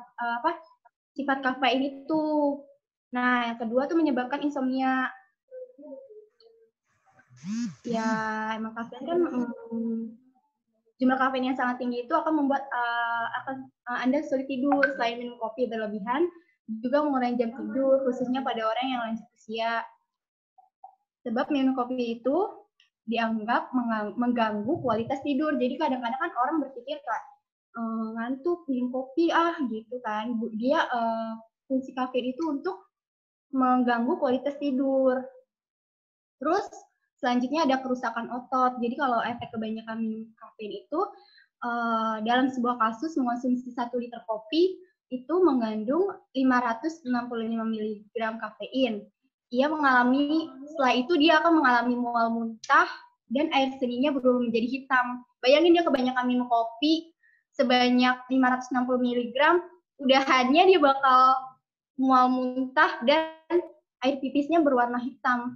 sifat kafein itu. Nah, yang kedua tuh menyebabkan insomnia. Ya, emang kafein kan jumlah kafein yang sangat tinggi itu akan membuat Anda sulit tidur. Selain minum kopi berlebihan, juga mengurangi jam tidur, khususnya pada orang yang lanjut usia. Sebab minum kopi itu dianggap mengganggu kualitas tidur. Jadi kadang-kadang kan orang berpikir kayak ngantuk minum kopi gitu kan. Dia fungsi kafein itu untuk mengganggu kualitas tidur. Terus selanjutnya ada kerusakan otot. Jadi kalau efek kebanyakan minum kafein itu dalam sebuah kasus mengonsumsi 1 liter kopi itu mengandung 565 mg kafein. Setelah itu dia akan mengalami mual muntah dan air seninya berubah menjadi hitam. Bayangin dia kebanyakan minum kopi sebanyak 560 mg, udahannya dia bakal mual muntah dan air pipisnya berwarna hitam.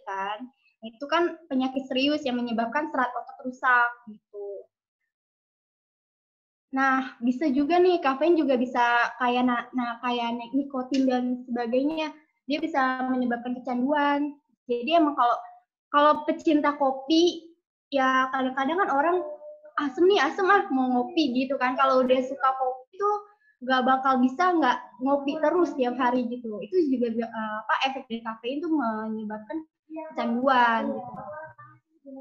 Kan? Itu kan penyakit serius yang menyebabkan serat otot rusak gitu. Nah, bisa juga nih kafein juga bisa kayak nikotin dan sebagainya. Dia bisa menyebabkan kecanduan. Jadi emang kalau pecinta kopi ya kadang-kadang kan orang asem mau ngopi gitu kan. Kalau udah suka kopi tuh nggak bakal bisa nggak ngopi terus tiap hari gitu. Itu juga efek dari kafein tuh menyebabkan kecanduan gitu.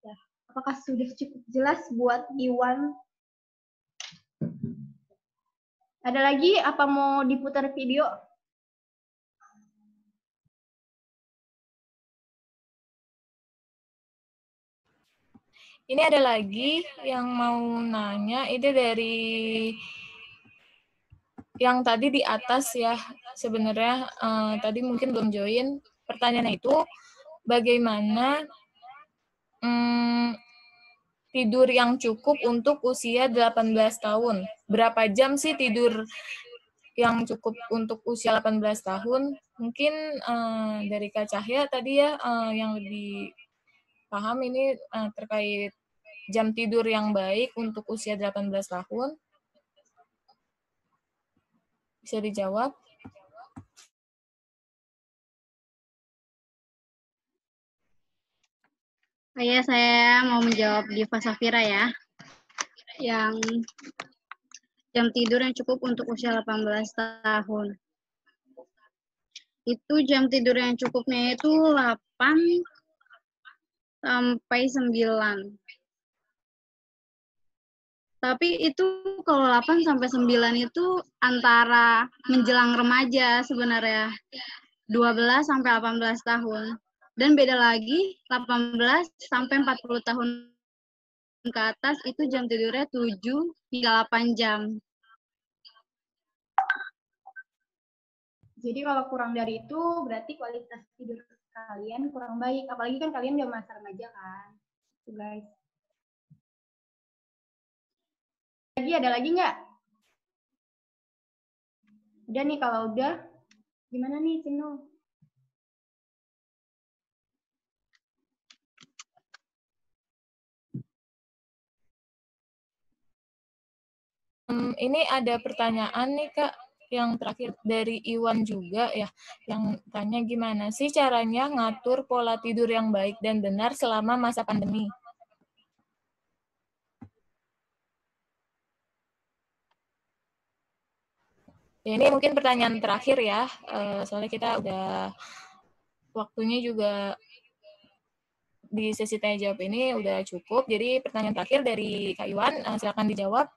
Ya, apakah sudah cukup jelas buat Iwan? Ada lagi apa mau diputar video? Ini ada lagi yang mau nanya, itu dari yang tadi di atas ya. Sebenarnya tadi mungkin belum join. Pertanyaannya itu, bagaimana tidur yang cukup untuk usia 18 tahun? Berapa jam sih tidur yang cukup untuk usia 18 tahun? Mungkin dari Kak Cahya tadi ya yang lebih paham ini terkait jam tidur yang baik untuk usia 18 tahun. Bisa dijawab? Saya mau menjawab Diva Safira ya. Yang jam tidur yang cukup untuk usia 18 tahun. Itu jam tidur yang cukupnya itu 8 sampai 9. Tapi itu kalau 8 sampai 9 itu antara menjelang remaja sebenarnya. 12 sampai 18 tahun. Dan beda lagi 18 sampai 40 tahun ke atas itu jam tidurnya 7 hingga 8 jam. Jadi kalau kurang dari itu berarti kualitas tidur kalian kurang baik. Apalagi kan kalian udah masa remaja kan. Tuh guys. Ada lagi nggak? Udah nih, kalau udah gimana nih Cino? Ini ada pertanyaan nih Kak, yang terakhir dari Iwan juga ya, yang tanya gimana sih caranya ngatur pola tidur yang baik dan benar selama masa pandemi? Ya, ini mungkin pertanyaan terakhir ya, soalnya kita udah waktunya juga di sesi tanya jawab ini udah cukup. Jadi pertanyaan terakhir dari Kak Iwan, silakan dijawab.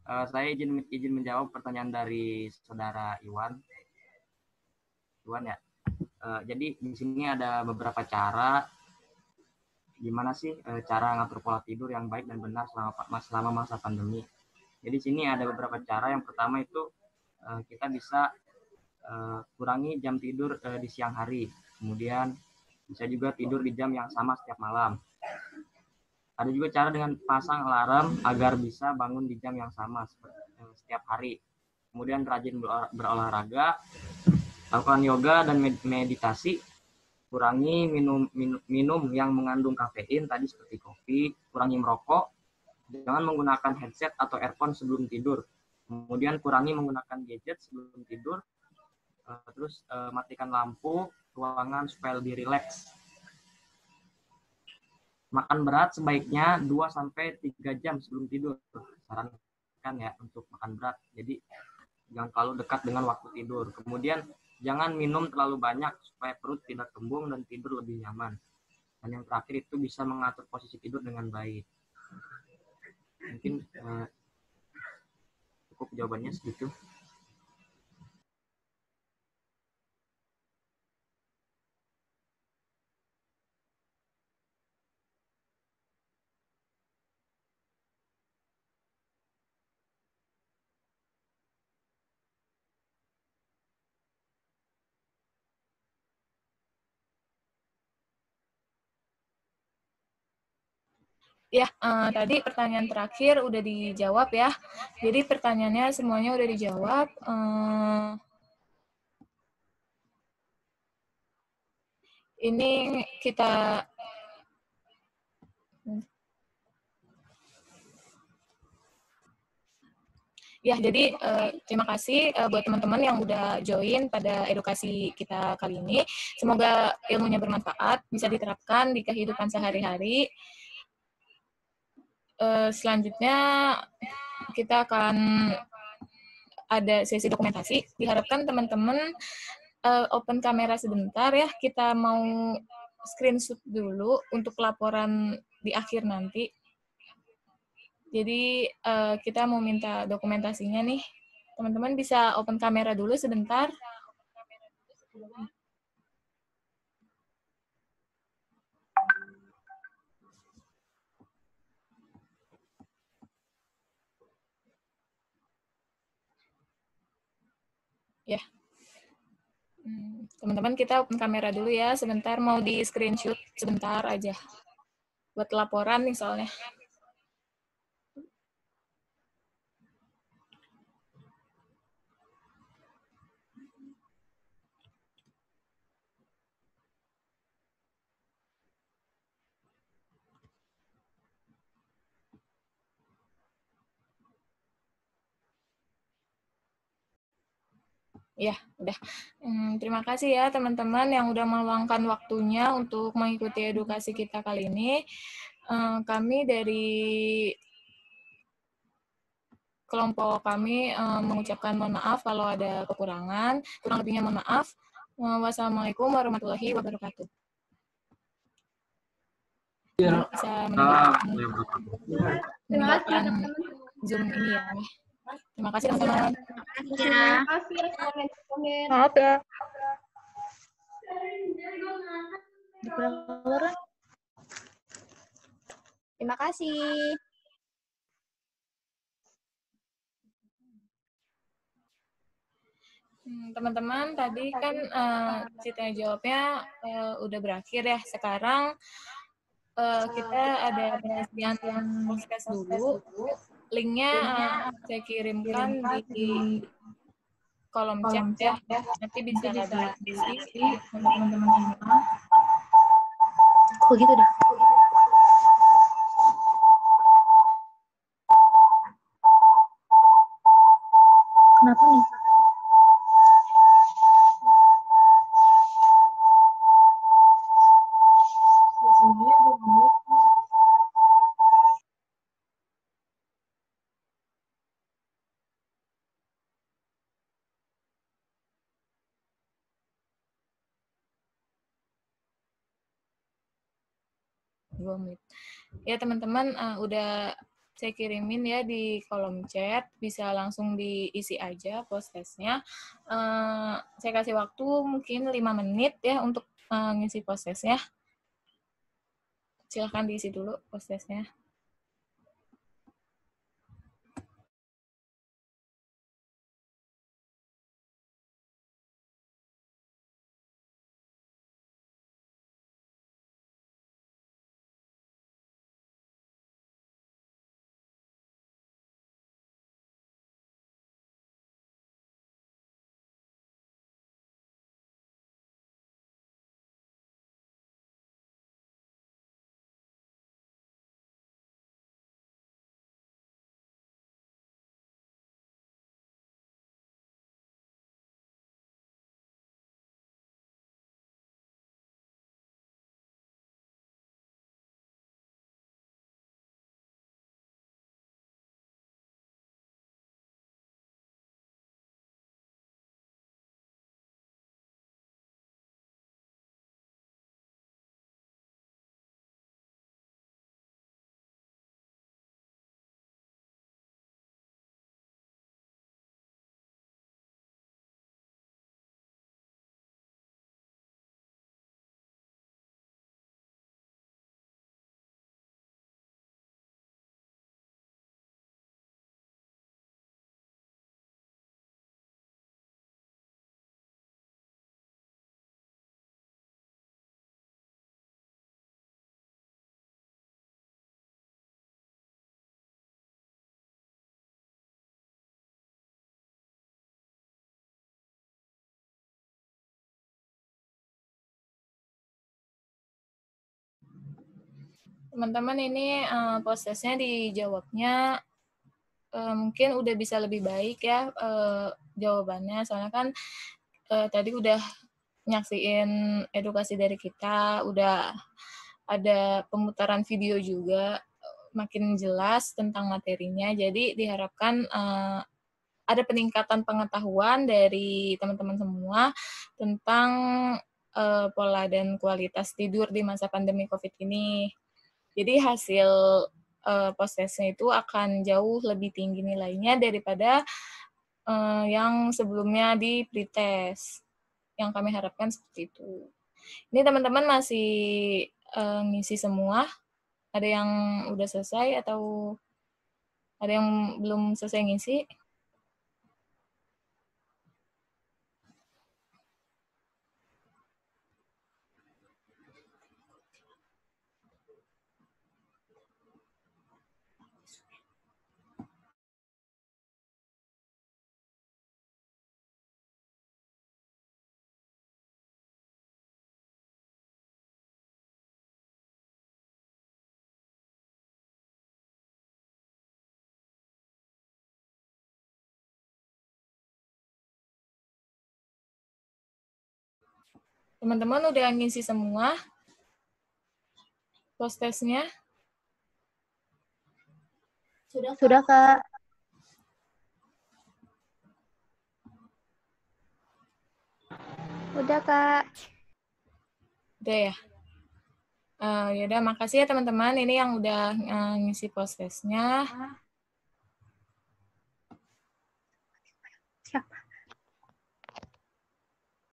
Saya izin menjawab pertanyaan dari saudara Iwan. Iwan ya. Jadi di sini ada beberapa cara gimana sih cara ngatur pola tidur yang baik dan benar selama masa pandemi. Jadi sini ada beberapa cara. Yang pertama itu kita bisa kurangi jam tidur di siang hari. Kemudian bisa juga tidur di jam yang sama setiap malam. Ada juga cara dengan pasang alarm agar bisa bangun di jam yang sama setiap hari. Kemudian rajin berolahraga, lakukan yoga dan meditasi, kurangi minum yang mengandung kafein tadi seperti kopi, kurangi merokok, jangan menggunakan headset atau earphone sebelum tidur. Kemudian kurangi menggunakan gadget sebelum tidur, terus matikan lampu ruangan supaya lebih rileks. Makan berat sebaiknya 2-3 jam sebelum tidur. Sarankan ya untuk makan berat. Jadi jangan terlalu dekat dengan waktu tidur. Kemudian jangan minum terlalu banyak supaya perut tidak kembung dan tidur lebih nyaman. Dan yang terakhir itu bisa mengatur posisi tidur dengan baik. Mungkin cukup jawabannya segitu. Ya, tadi pertanyaan terakhir udah dijawab ya. Jadi pertanyaannya semuanya udah dijawab. Ini kita ya, jadi terima kasih buat teman-teman yang udah join pada edukasi kita kali ini. Semoga ilmunya bermanfaat, bisa diterapkan di kehidupan sehari-hari. Selanjutnya kita akan ada sesi dokumentasi. Diharapkan teman-teman open kamera sebentar ya. Kita mau screenshot dulu untuk laporan di akhir nanti. Jadi kita mau minta dokumentasinya nih. Teman-teman bisa open kamera dulu sebentar. Ya. Teman-teman kita open kamera dulu ya. Sebentar mau di screenshot sebentar aja. Buat laporan nih soalnya. Ya, udah. Terima kasih ya teman-teman yang udah meluangkan waktunya untuk mengikuti edukasi kita kali ini. Kami dari kelompok kami mengucapkan mohon maaf kalau ada kekurangan. Kurang lebihnya mohon maaf. Wassalamualaikum warahmatullahi wabarakatuh. Bisa meninggalkan Zoom ini ya. Terima kasih teman-teman. Terima kasih. Maaf ya. Terima kasih. Teman-teman, tadi kan tanya jawabnya udah berakhir ya. Sekarang kita ada penelitian podcast dulu. Linknya saya kirimkan di kolom chat ya. Nanti bisa diisi teman-teman semua. Oh gitu dah. Kenapa nih? Ya teman-teman, udah saya kirimin ya di kolom chat, bisa langsung diisi aja post testnya. Saya kasih waktu mungkin 5 menit ya untuk ngisi post testnya. Silahkan diisi dulu post testnya. Teman-teman ini prosesnya dijawabnya mungkin udah bisa lebih baik ya jawabannya, soalnya kan tadi udah nyaksiin edukasi dari kita, udah ada pemutaran video juga, makin jelas tentang materinya, jadi diharapkan ada peningkatan pengetahuan dari teman-teman semua tentang pola dan kualitas tidur di masa pandemi COVID ini. Jadi hasil post testnya itu akan jauh lebih tinggi nilainya daripada yang sebelumnya di pretest. Yang kami harapkan seperti itu. Ini teman-teman masih ngisi semua? Ada yang udah selesai atau ada yang belum selesai ngisi? Teman-teman udah ngisi semua post testnya? Sudah, Kak. Udah, Kak. Udah ya? Yaudah, makasih ya teman-teman. Ini yang udah ngisi post testnya.